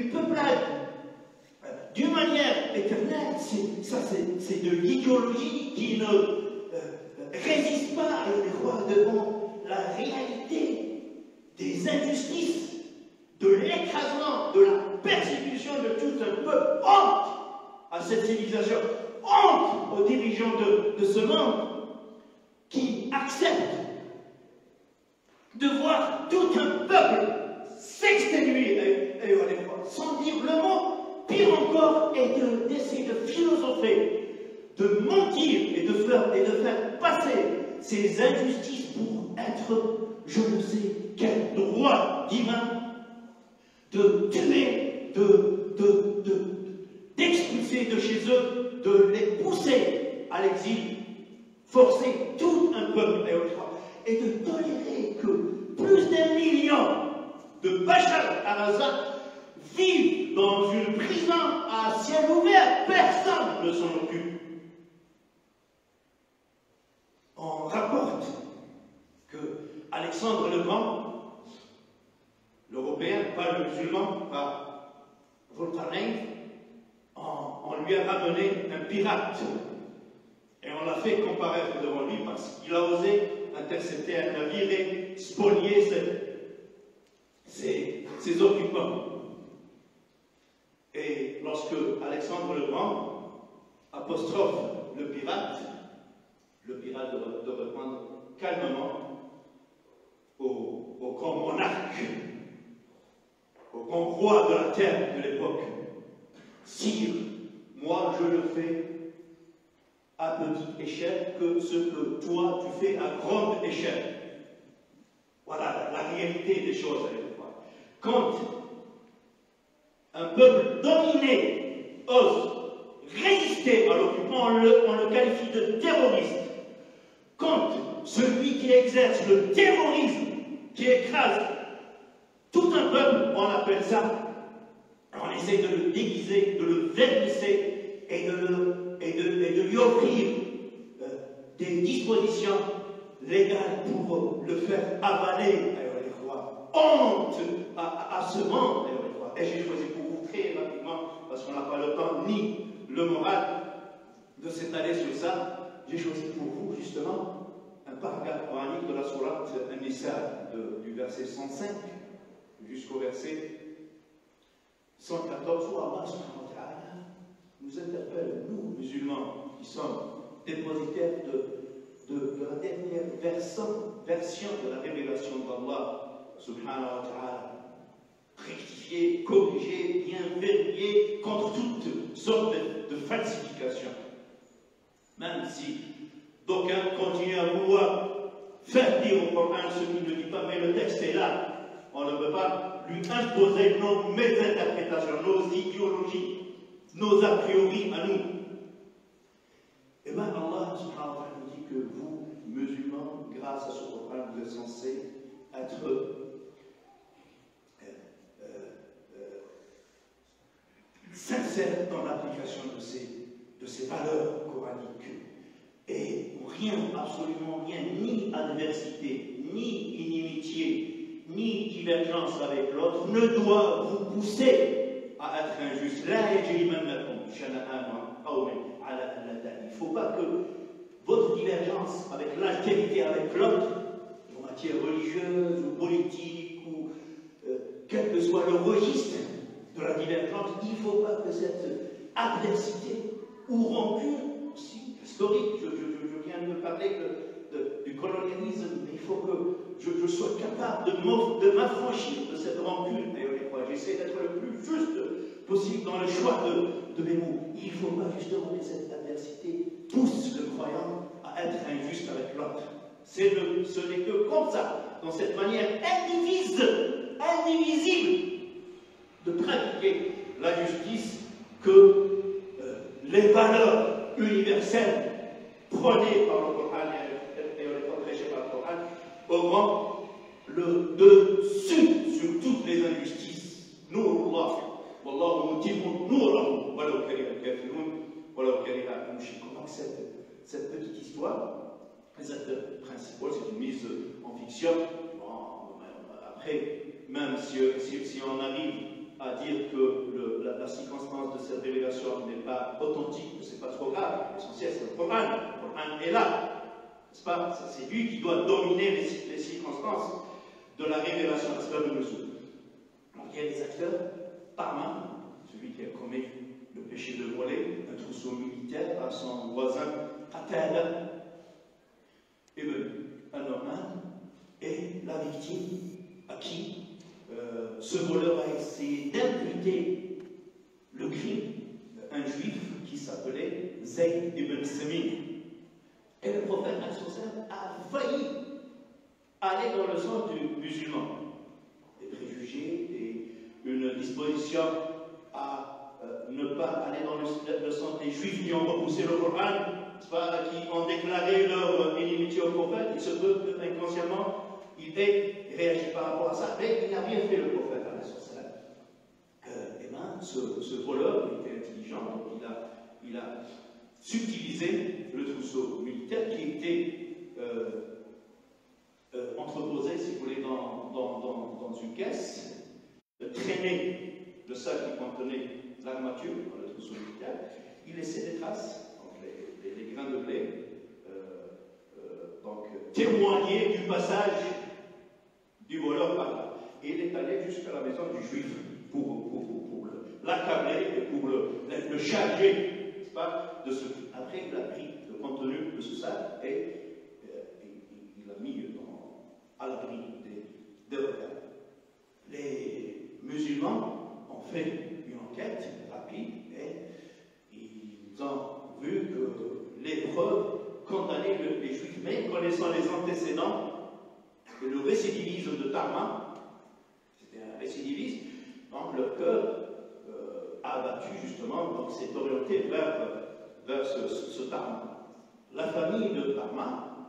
une peuplade d'une manière éternelle, c'est de l'idéologie qui ne résiste pas, je crois, devant la réalité des injustices, de l'écrasement, de la persécution de tout un peuple. Honte à cette civilisation, honte aux dirigeants de ce monde qui acceptent de voir tout un peuple s'exténuer, sans dire le mot, pire encore, et d'essayer de philosopher, de mentir et de faire passer ces injustices pour être, je ne sais quel droit divin, de tuer, d'expulser de chez eux, de les pousser à l'exil, forcer tout un peuple et de tolérer que plus d'1 million de Bachar al-Assad vivent dans une prison à ciel ouvert. Personne ne s'en occupe. On rapporte que Alexandre le Grand, l'Européen, pas le musulman, pas Zulqarnayn, on lui a ramené un pirate. Et on l'a fait comparaître devant lui parce qu'il a osé intercepter un navire et spolier ses occupants. Et lorsque Alexandre le Grand apostrophe le pirate de répondre calmement au grand monarque, au grand roi de la terre de l'époque: Sire, moi je le fais à petite échelle que ce que toi tu fais à grande échelle. Voilà la réalité des choses. Quand un peuple dominé ose résister à l'occupant, on le qualifie de terroriste. Quand celui qui exerce le terrorisme, qui écrase tout un peuple, on appelle ça, on essaie de le déguiser, de le vernisser et de lui offrir des dispositions légales pour le faire avaler. Honte à ce monde. Et j'ai choisi pour vous très rapidement, parce qu'on n'a pas le temps ni le moral de s'étaler sur ça, j'ai choisi pour vous justement un paragraphe coranique de la sourate An-Nisa, du verset 105 jusqu'au verset 114, où Allah subhanahu wa ta'ala nous interpelle, nous musulmans, qui sommes dépositaires de la dernière version de la révélation d'Allah subhanahu wa ta'ala, rectifier, corriger, bien verrouiller contre toutes sortes de falsifications. Même si d'aucuns continuent à vouloir faire dire au Coran ce qu'il ne dit pas, mais le texte est là. On ne peut pas lui imposer nos mésinterprétations, nos idéologies, nos a priori à nous. Et bien Allah subhanahu wa ta'ala nous dit que vous, musulmans, grâce à ce Coran, vous êtes censés être sincère dans l'application de ces valeurs coraniques. Et rien, absolument rien, ni adversité, ni inimitié, ni divergence avec l'autre ne doit vous pousser à être injuste. Il ne faut pas que votre divergence avec l'altérité avec l'autre, en matière religieuse ou politique, ou quel que soit le registre de la divergence, il ne faut pas que cette adversité ou rancune aussi historique, je viens de me parler du colonialisme, mais il faut que je sois capable de m'affranchir de cette rancune. J'essaie d'être le plus juste possible dans le choix de mes mots. Il ne faut pas justement que cette adversité pousse le croyant à être injuste avec l'autre. Ce n'est que comme ça, dans cette manière indivisible de pratiquer la justice, que les valeurs universelles prônées par le Coran et protégées par le Coran auront le dessus sur toutes les injustices. Nurullah, wallahu mutimmu nurahu, walau kariha al-kafirun, walau kariha al-mushrikun. Cette petite histoire, cette principale, c'est une mise en fiction. Bon, après, même si on arrive à dire que pas authentique, ce n'est pas trop grave. L'essentiel, c'est le Coran. Le Coran est là. N'est-ce pas? C'est lui qui doit dominer les circonstances de la révélation de Nuzul. Donc il y a des acteurs, Tahman, celui qui a commis le péché de voler un trousseau militaire à son voisin Qatada, Ibn al-Nu'man, et la victime à qui ce voleur a essayé d'imputer le crime, un juif qui s'appelait Zayd ibn Samin. Et le prophète a failli aller dans le sens du musulman. Des préjugés et une disposition à ne pas aller dans le sens des juifs qui ont repoussé le Coran, qui ont déclaré leur inimitié au prophète. Il se peut qu'inconsciemment il ait réagi par rapport à ça, mais il n'a rien fait le prophète. Ce voleur, il était intelligent, donc il a subtilisé le trousseau militaire qui était entreposé, si vous voulez, dans une caisse, traîné le sac qui contenait l'armature dans le trousseau militaire. Il laissait des traces, donc les grains de blé, donc témoigner du passage du voleur par là. Et il est allé jusqu'à la maison du juif pour l'accabler et pour le charger, n'est-ce pas, de ce. Après, il a pris le contenu de ce sac et il l'a mis à l'abri des regards. Les musulmans ont fait une enquête rapide et ils ont vu que les preuves condamnaient les juifs, mais connaissant les antécédents et le récidivisme de Tahman, c'était un récidivisme, donc leur cœur a abattu justement, donc s'est orienté vers ce Tahman. La famille de Tahman,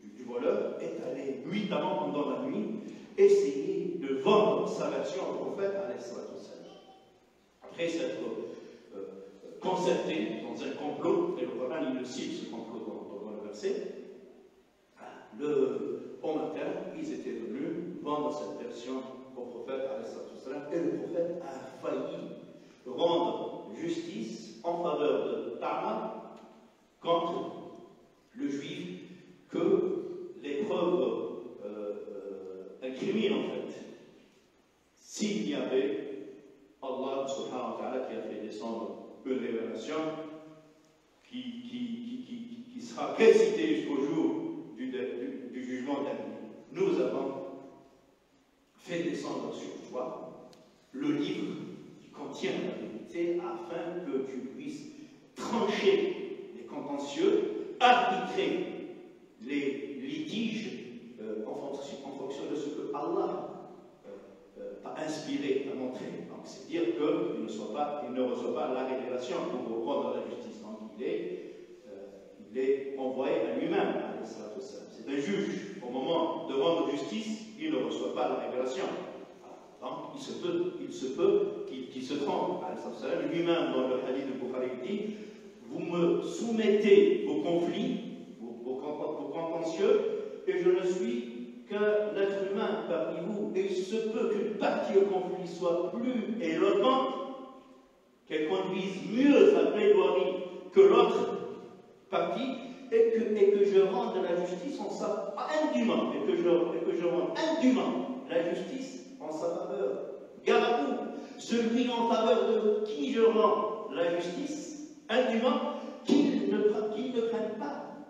du voleur, est allée nuitamment pendant la nuit essayer de vendre sa version au prophète alayhi salatu wassalam. Après s'être concerté dans un complot, et le Coran il le cite ce complot dans le verset, au matin, ils étaient venus vendre cette version au prophète alayhi salatu wassalam, et le prophète a failli rendre justice en faveur de Tahman contre le juif que les preuves incriminent en fait. S'il y avait Allah subhanahu wa ta'ala qui a fait descendre une révélation qui sera récitée jusqu'au jour du jugement dernier, nous avons fait descendre sur toi le livre qui contient la vérité afin que tu puisses trancher les contentieux, arbitrer les litiges en fonction de ce que Allah t'a inspiré, t'a montré. Donc c'est dire qu'il ne reçoit pas la révélation pour rendre la justice. Donc il est envoyé à lui-même. C'est un juge. Au moment de rendre justice, il ne reçoit pas la révélation. Donc il se peut qu'il se trompe. Lui-même, dans le hadith de Bukhari, il dit: vous me soumettez vos conflits, vos contentieux, et je ne suis qu'un être humain parmi vous. Et il se peut qu'une partie au conflit soit plus éloquente, qu'elle conduise mieux sa plaidoirie que l'autre partie, et que je rende la justice en sa indûment, et que je rende indûment la justice en sa faveur. Gare à vous, celui en faveur de qui je rends la justice indûment, qu'il ne prenne pas,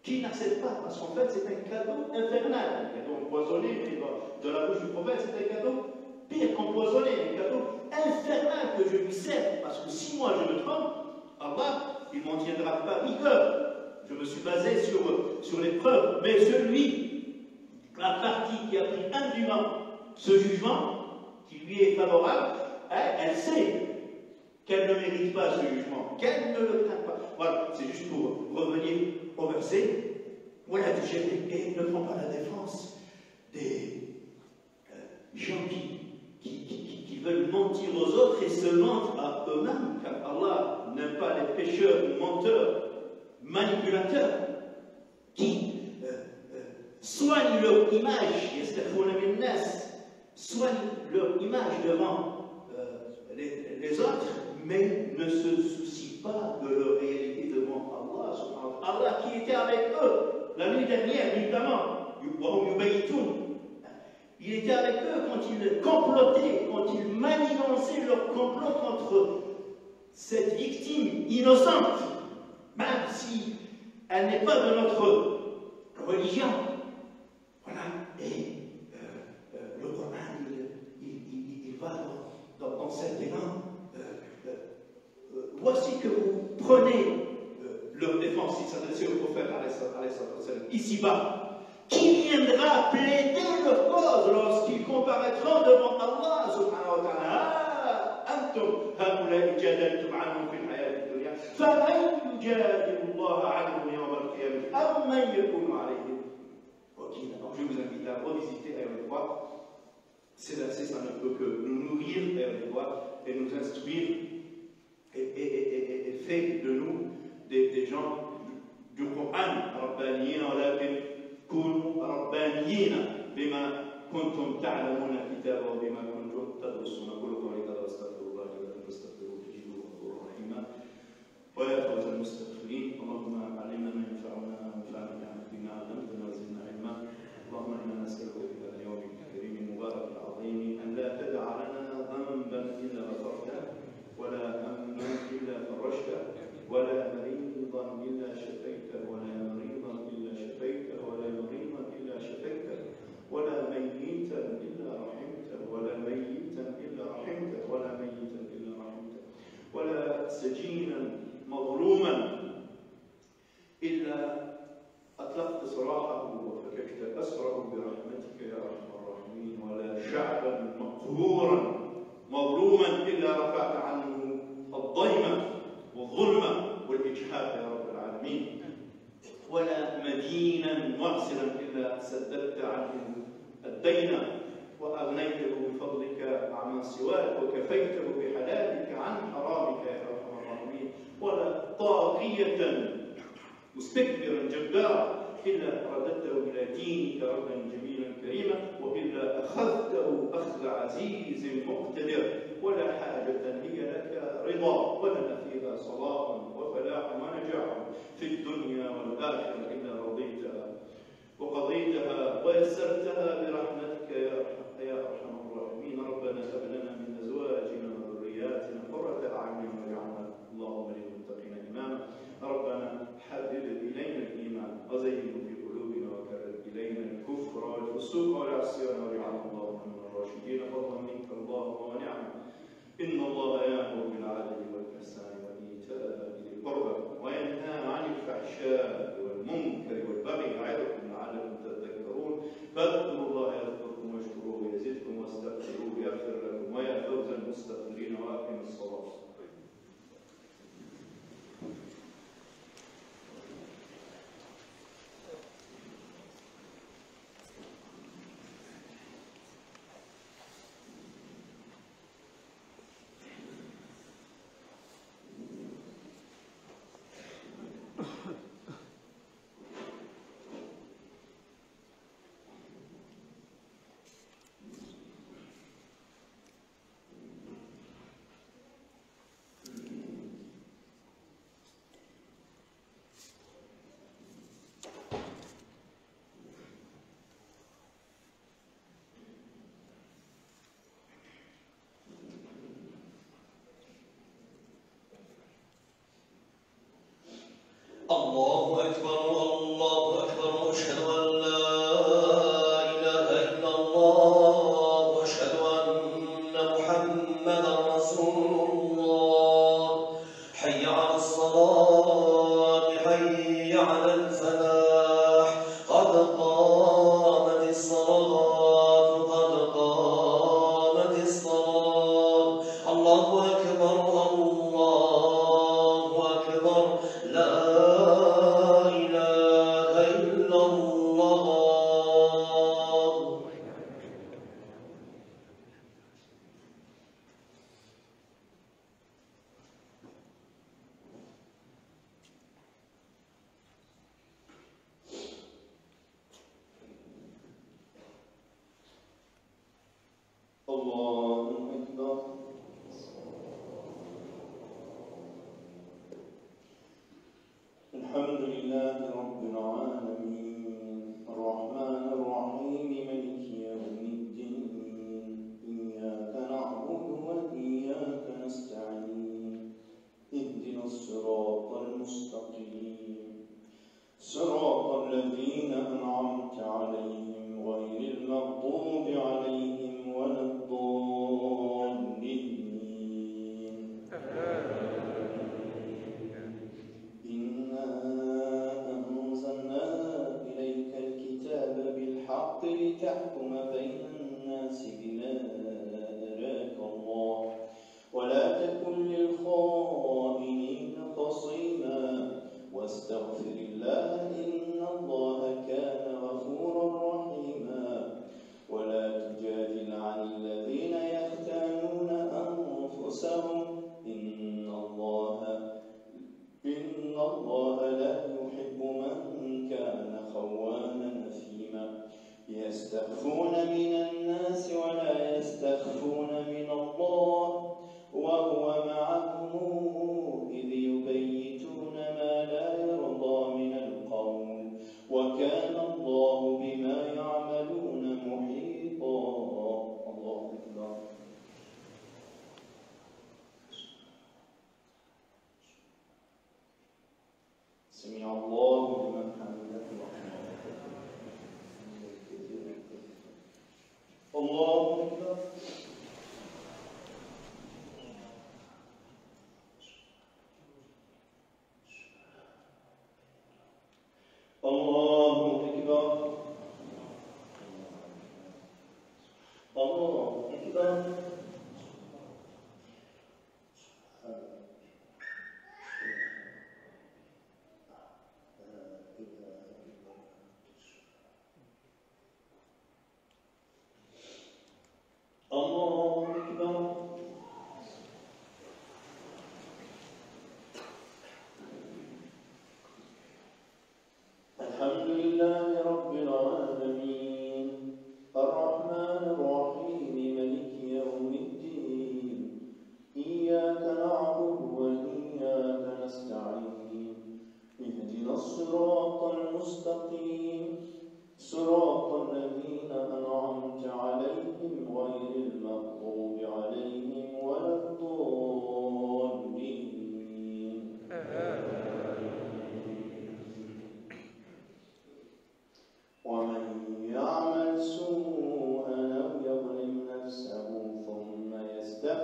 qu'il n'accepte pas, parce qu'en fait c'est un cadeau infernal, un cadeau empoisonné, mais de la bouche du prophète c'est un cadeau pire qu'empoisonné, un cadeau infernal que je lui sers, parce que si moi je me trompe, Allah, il ne m'en tiendra pas rigueur. Je me suis basé sur les preuves, mais la partie qui a pris indûment ce jugement, qui lui est favorable, elle sait qu'elle ne mérite pas ce jugement, qu'elle ne le craint pas. Voilà, c'est juste pour revenir au verset. Voilà, et ne prends pas la défense des gens qui veulent mentir aux autres et se mentent à eux-mêmes, car Allah n'aime pas les pécheurs, menteurs, manipulateurs, qui soignent leur image, soignent leur image devant les autres, mais ne se soucient ici-bas de leur réalité devant Allah, subhanahu wa ta'ala. Allah qui était avec eux la nuit dernière, évidemment. Il était avec eux quand ils complotaient, quand ils manigançaient leur complot contre cette victime innocente, même si elle n'est pas de notre religion. Voilà. Et le Coran, il va dans cet élan. Voici que vous prenez leur défense, il s'adressait au prophète ici-bas. Qui viendra plaider leur cause lorsqu'ils comparaîtront devant Allah subhanahu wa ta'ala? Antum haoula'i jadaltum anhum fil hayati dunya faman yujadilu Allah anhum yawm al-qiyamah am man yakunu alayhim wakila. Donc je vous invite à revisiter les droits. Ces versets, ça ne peut que nous nourrir les droits et nous instruire et fait de nous des gens du Coran. كونوا ربانيين بما كنتم تعلمون الكتاب وبما كنتم تدرسون. قولوا قولي هذا واستغفر الله لي ولكم فاستغفروه انه غفور رحيم. ويا فوز المستغفرين، اللهم علمنا ما ينفعنا وانفعنا بما علمتنا وزدنا علما. اللهم انا نسالك في هذا اليوم الكريم المبارك العظيم ان لا تدع لنا ذنبا الا غفرته ولا هما الا فرجته ولا مريضا الا شفيته ولا مريضا الا شفيته ولا مريضا الا شفيته ولا ميتا الا رحمته ولا ميتا الا رحمته ولا ميتا الا رحمته ولا سجينا مظلوما الا اطلقت سراحه وفككت اسره برحمتك يا ارحم الراحمين ولا شعبا مقهورا مظلوما الا رفعت عنه الضيمه والظلمه والاجحاف يا رب العالمين ولا مدينا معسرا الا سددت عنه الدين واغنيته بفضلك عمن سواك وكفيته بحلالك عن حرامك يا ارحم الراحمين ولا طاغيه مستكبرا جبارا الا رددته الى دينك ردا جميلا كريما والا اخذته اخذ عزيز مقتدر ولا حاجه هي لك رضا ولنا فيها صلاح وفلاح ونجاح في الدنيا والاخره الا رضيتها وقضيتها ويسرتها برحمتك يا ارحم الراحمين. ربنا هب لنا من ازواجنا وذرياتنا قرة اعين واجعلنا اللهم للمتقين اماما. ربنا حبب الينا الايمان وزينه في قلوبنا وكرر الينا الكفر والفسوق والعصيان واجعلنا اللهم من الراشدين فضلا منك اللهم ونعما. ان الله يامر بالعدل والاحسان وايتاء ذي القربى وينهى عن الفحشاء والمنكر والبغي يعظكم لعلكم تذكرون. فاذكروا الله يذكركم واشكروه يزدكم واستغفروه يغفر لكم. ويا فوز المستغفرين واقم الصلاه. الله أكبر الله أكبر أشهد أن لا إله إلا الله وأشهد أن محمدا رسول الله. حي على الصلاة حي على الفلاح قد قامت الصلاة قد قامت الصلاة. الله أكبر الله أكبر لا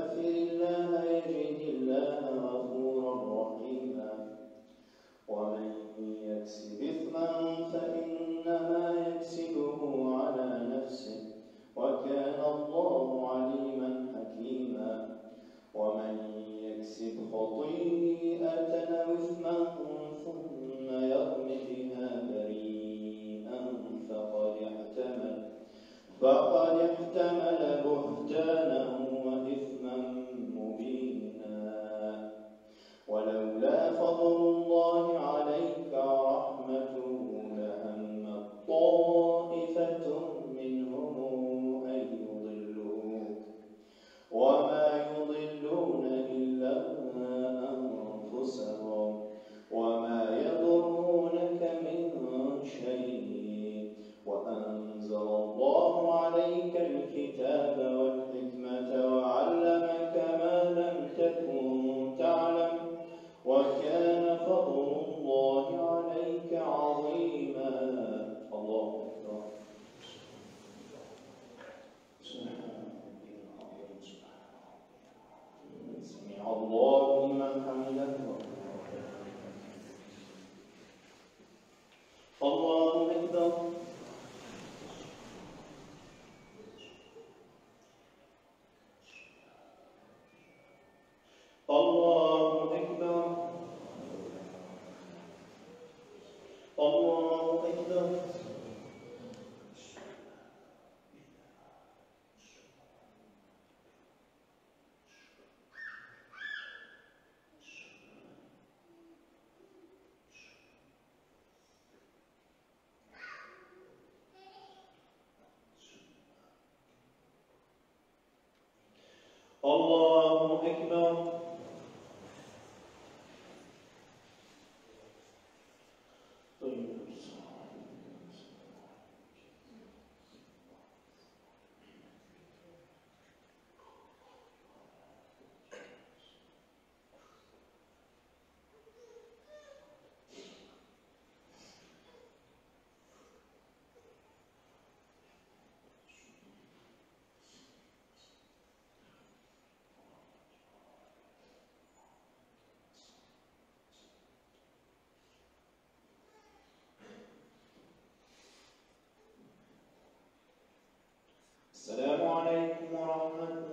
يستغفر الله يجد الله غفورا رحيما ومن يكسب إثما فإنما يكسبه على نفسه وكان الله عليما حكيما ومن يكسب خطيئة أو إثما ثم يرم بها بريئا فقد احتمل بهتانا وإثما مبينا ولولا فضل الله عليك ورحمته لهم طائفة منهم أن يضلوك وما يضلون إلا أنفسهم وما يضرونك من شيء وأنزل الله عليك الكتاب والحكمة وعلمك ما لم تكن تعلم وكان فضل الله عليك عظيما. الله أكبر. سمع الله لمن حمده. الله أكبر. الله أكبر. الله أكبر. الله أكبر. السلام عليكم ورحمة الله.